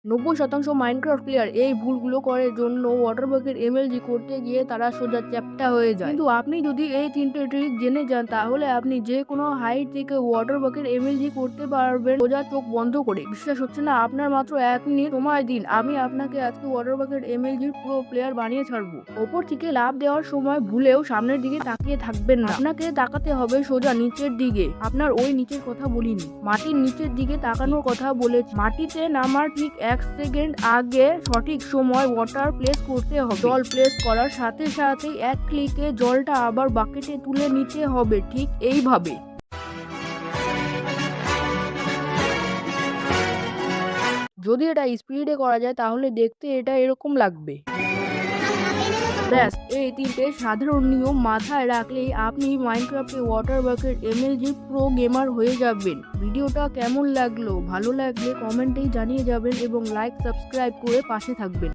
90% Minecraft player এই ভুলগুলো করে জন্য ওয়াটার বাকেট এমএলজি করতে গিয়ে তারা সোজা চ্যাপ্টা হয়ে যায়। কিন্তু আপনি যদি এই 3টে ট্রিক জেনে যান তাহলে আপনি যে কোনো হাইট থেকে ওয়াটার বাকেট এমএলজি করতে পারবেন সোজা চোখ বন্ধ করে। বিশ্বাস হচ্ছে না? আপনার মাত্র 1 মিনিট সময় দিন। আমি আপনাকে আজকে ওয়াটার বাকেট এমএলজির প্রো প্লেয়ার বানিয়ে ছাড়বো। ওপর থেকে লাফ দেওয়ার সময় ভুলেও সামনের দিকে তাকিয়ে থাকবেন না। আপনাকে তাকাতে হবে সোজা নিচের দিকে। আপনার ওই নিচের কথা বলিনি, মাটির নিচের দিকে তাকানোর কথা বলেছি। মাটিতে নামার ঠিক 1 সেকেন্ড আগে সঠিক সময় ওয়াটার প্লেস করতে হবে। জল প্লেস করার সাথে সাথেই 1 ক্লিকে জলটা আবার বাকেটে তুলে নিতে হবে, ঠিক এইভাবে। যদি এটা স্পিডে করা যায় তাহলে দেখতে এটা এরকম লাগবে। ব্যাস, এই 3টে সাধারণ নিয়ম মাথায় রাখলেই আপনি মাইনক্রাফটে water bucket MLG pro gamer হয়ে যাবেন। ভিডিওটা কেমন লাগলো? ভালো লাগলে কমেন্টেই জানিয়ে যাবেন এবং লাইক সাবস্ক্রাইব করে পাশে থাকবেন।